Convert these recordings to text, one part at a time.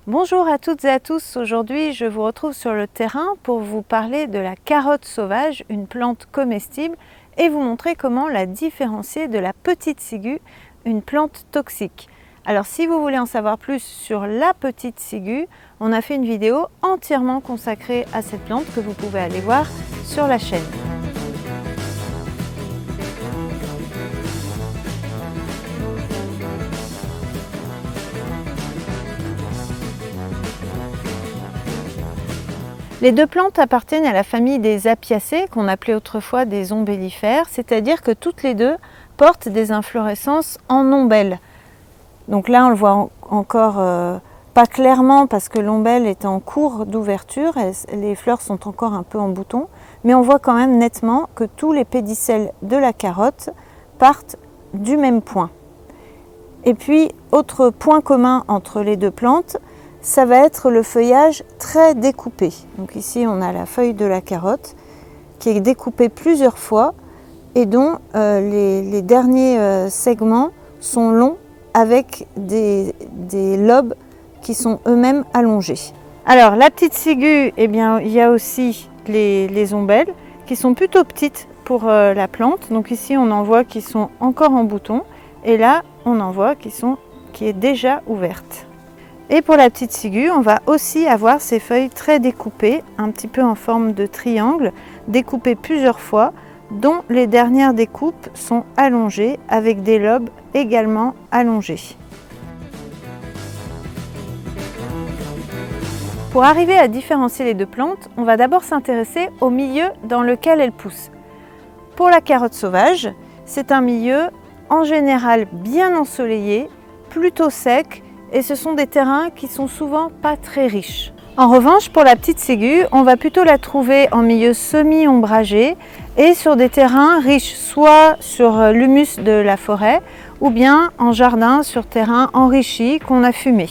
Bonjour à toutes et à tous, aujourd'hui je vous retrouve sur le terrain pour vous parler de la carotte sauvage, une plante comestible, et vous montrer comment la différencier de la petite ciguë, une plante toxique. Alors si vous voulez en savoir plus sur la petite ciguë, on a fait une vidéo entièrement consacrée à cette plante que vous pouvez aller voir sur la chaîne. Les deux plantes appartiennent à la famille des Apiacées, qu'on appelait autrefois des ombellifères, c'est-à-dire que toutes les deux portent des inflorescences en ombelle. Donc là, on le voit encore pas clairement parce que l'ombelle est en cours d'ouverture, les fleurs sont encore un peu en bouton, mais on voit quand même nettement que tous les pédicelles de la carotte partent du même point. Et puis, autre point commun entre les deux plantes, ça va être le feuillage très découpé. Donc ici, on a la feuille de la carotte qui est découpée plusieurs fois et dont les derniers segments sont longs avec des lobes qui sont eux-mêmes allongés. Alors, la petite ciguë, eh bien, il y a aussi les ombelles qui sont plutôt petites pour la plante. Donc ici, on en voit qui sont encore en bouton et là, on en voit qui est déjà ouverte. Et pour la petite ciguë, on va aussi avoir ces feuilles très découpées, un petit peu en forme de triangle, découpées plusieurs fois, dont les dernières découpes sont allongées avec des lobes également allongés. Pour arriver à différencier les deux plantes, on va d'abord s'intéresser au milieu dans lequel elles poussent. Pour la carotte sauvage, c'est un milieu en général bien ensoleillé, plutôt sec, et ce sont des terrains qui sont souvent pas très riches. En revanche, pour la petite ciguë, on va plutôt la trouver en milieu semi-ombragé et sur des terrains riches, soit sur l'humus de la forêt ou bien en jardin sur terrain enrichi qu'on a fumé.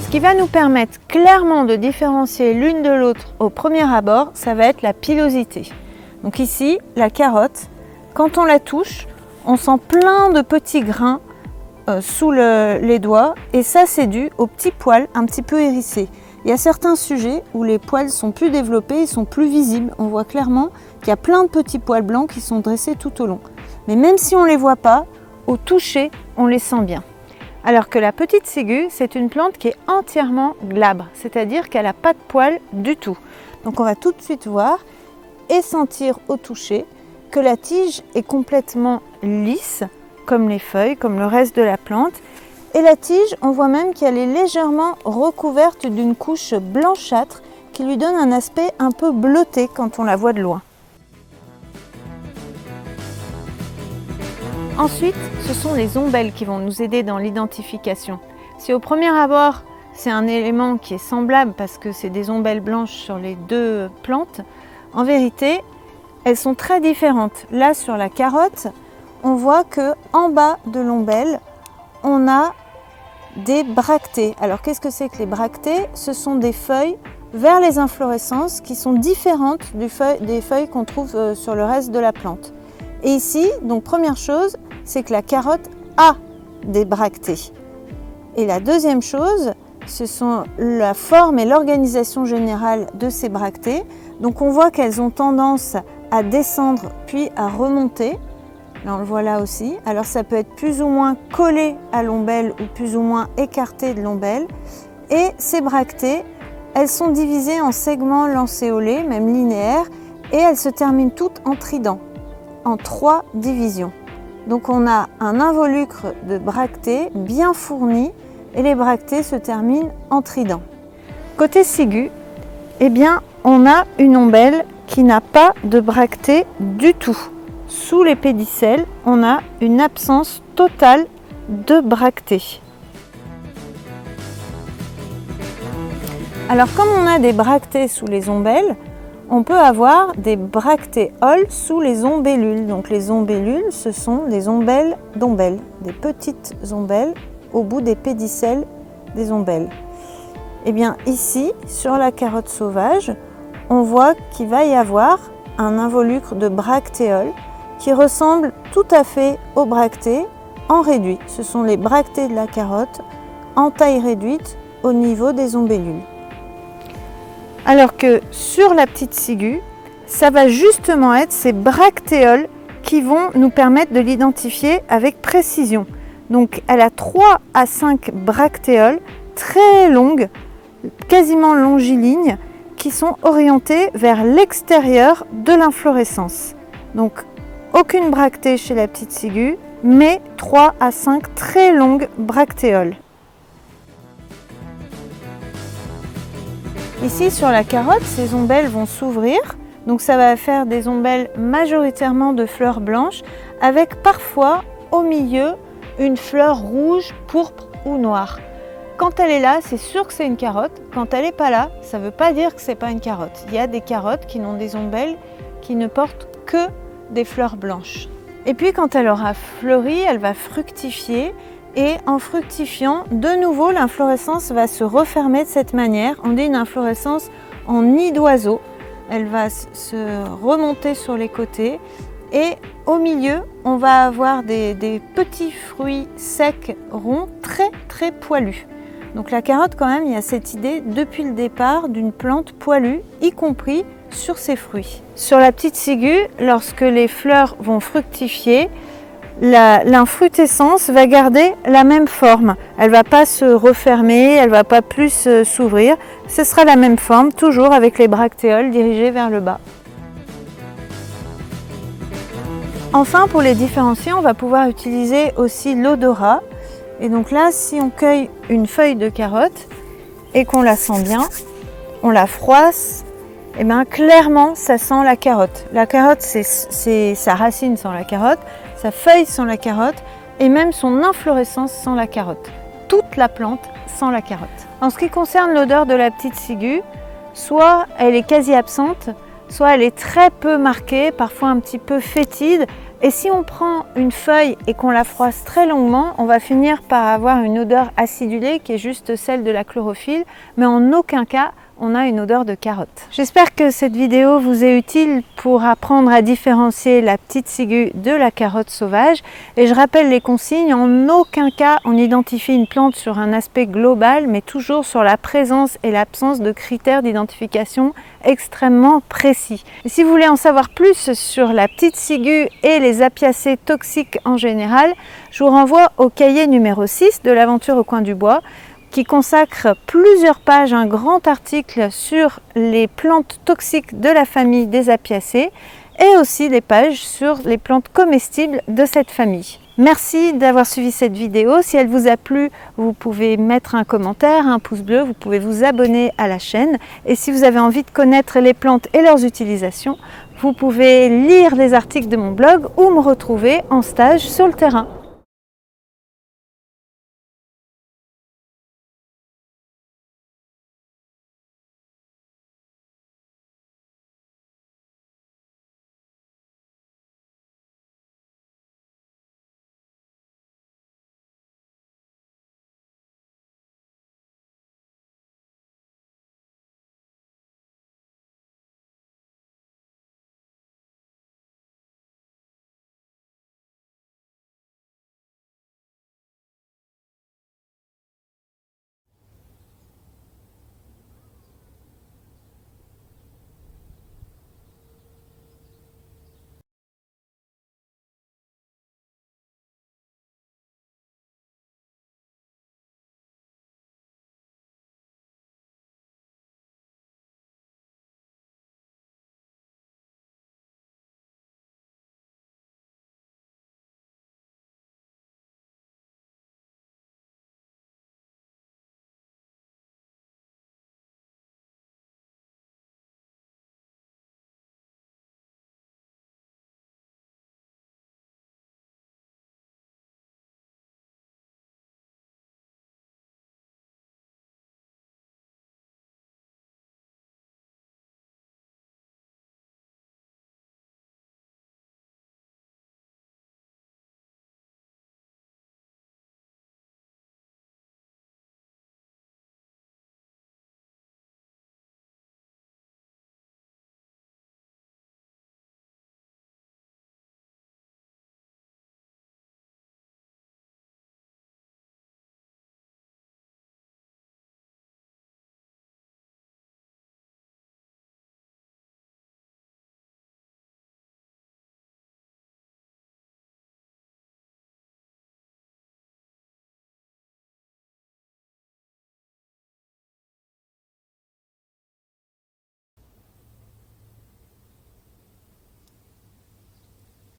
Ce qui va nous permettre clairement de différencier l'une de l'autre au premier abord, ça va être la pilosité. Donc ici, la carotte, quand on la touche, on sent plein de petits grains sous les doigts et ça c'est dû aux petits poils un petit peu hérissés. Il y a certains sujets où les poils sont plus développés, ils sont plus visibles. On voit clairement qu'il y a plein de petits poils blancs qui sont dressés tout au long. Mais même si on ne les voit pas, au toucher, on les sent bien. Alors que la petite ciguë, c'est une plante qui est entièrement glabre, c'est-à-dire qu'elle n'a pas de poils du tout. Donc on va tout de suite voir et sentir au toucher que la tige est complètement lisse, comme les feuilles, comme le reste de la plante. Et la tige, on voit même qu'elle est légèrement recouverte d'une couche blanchâtre qui lui donne un aspect un peu bleuté quand on la voit de loin. Ensuite, ce sont les ombelles qui vont nous aider dans l'identification. Si au premier abord, c'est un élément qui est semblable parce que c'est des ombelles blanches sur les deux plantes, en vérité, elles sont très différentes. Là, sur la carotte, on voit que en bas de l'ombelle, on a des bractées. Alors, qu'est-ce que c'est que les bractées? Ce sont des feuilles vers les inflorescences qui sont différentes des feuilles qu'on trouve sur le reste de la plante. Et ici, donc première chose, c'est que la carotte a des bractées. Et la deuxième chose, ce sont la forme et l'organisation générale de ces bractées. Donc, on voit qu'elles ont tendance à descendre puis à remonter. Là, on le voit là aussi. Alors ça peut être plus ou moins collé à l'ombelle ou plus ou moins écarté de l'ombelle. Et ces bractées, elles sont divisées en segments lancéolés, même linéaires, et elles se terminent toutes en trident, en 3 divisions. Donc on a un involucre de bractées bien fourni et les bractées se terminent en trident. Côté ciguë, eh bien, on a une ombelle qui n'a pas de bractées du tout. Sous les pédicelles, on a une absence totale de bractées. Alors comme on a des bractées sous les ombelles, on peut avoir des bractéoles sous les ombellules. Donc les ombellules, ce sont des ombelles d'ombelles, des petites ombelles au bout des pédicelles des ombelles. Et bien ici, sur la carotte sauvage, on voit qu'il va y avoir un involucre de bractéoles qui ressemble tout à fait aux bractées en réduit. Ce sont les bractées de la carotte en taille réduite au niveau des ombellules. Alors que sur la petite ciguë, ça va justement être ces bractéoles qui vont nous permettre de l'identifier avec précision. Donc elle a 3 à 5 bractéoles très longues, quasiment longilignes, qui sont orientées vers l'extérieur de l'inflorescence. Donc aucune bractée chez la petite ciguë, mais 3 à 5 très longues bractéoles. Ici sur la carotte, ces ombelles vont s'ouvrir, donc ça va faire des ombelles majoritairement de fleurs blanches, avec parfois au milieu une fleur rouge, pourpre ou noire. Quand elle est là, c'est sûr que c'est une carotte. Quand elle n'est pas là, ça ne veut pas dire que ce n'est pas une carotte. Il y a des carottes qui n'ont des ombelles qui ne portent que des fleurs blanches. Et puis quand elle aura fleuri, elle va fructifier. Et en fructifiant, de nouveau, l'inflorescence va se refermer de cette manière. On dit une inflorescence en nid d'oiseau. Elle va se remonter sur les côtés. Et au milieu, on va avoir des petits fruits secs, ronds, très poilus. Donc la carotte, quand même, il y a cette idée depuis le départ d'une plante poilue, y compris sur ses fruits. Sur la petite ciguë, lorsque les fleurs vont fructifier, l'infrutescence va garder la même forme. Elle ne va pas se refermer, elle ne va pas plus s'ouvrir. Ce sera la même forme, toujours avec les bractéoles dirigées vers le bas. Enfin, pour les différencier, on va pouvoir utiliser aussi l'odorat. Et donc là, si on cueille une feuille de carotte et qu'on la sent bien, on la froisse, et bien clairement, ça sent la carotte. La carotte, c'est sa racine sent la carotte, sa feuille sent la carotte et même son inflorescence sent la carotte. Toute la plante sent la carotte. En ce qui concerne l'odeur de la petite ciguë, soit elle est quasi absente, soit elle est très peu marquée, parfois un petit peu fétide. Et si on prend une feuille et qu'on la froisse très longuement, on va finir par avoir une odeur acidulée qui est juste celle de la chlorophylle, mais en aucun cas on a une odeur de carotte. J'espère que cette vidéo vous est utile pour apprendre à différencier la petite ciguë de la carotte sauvage. Et je rappelle les consignes, en aucun cas on identifie une plante sur un aspect global, mais toujours sur la présence et l'absence de critères d'identification extrêmement précis. Et si vous voulez en savoir plus sur la petite ciguë et les apiacées toxiques en général, je vous renvoie au cahier numéro 6 de l'aventure au coin du bois, qui consacre plusieurs pages, un grand article sur les plantes toxiques de la famille des apiacées et aussi des pages sur les plantes comestibles de cette famille. Merci d'avoir suivi cette vidéo. Si elle vous a plu, vous pouvez mettre un commentaire, un pouce bleu, vous pouvez vous abonner à la chaîne. Et si vous avez envie de connaître les plantes et leurs utilisations, vous pouvez lire les articles de mon blog ou me retrouver en stage sur le terrain.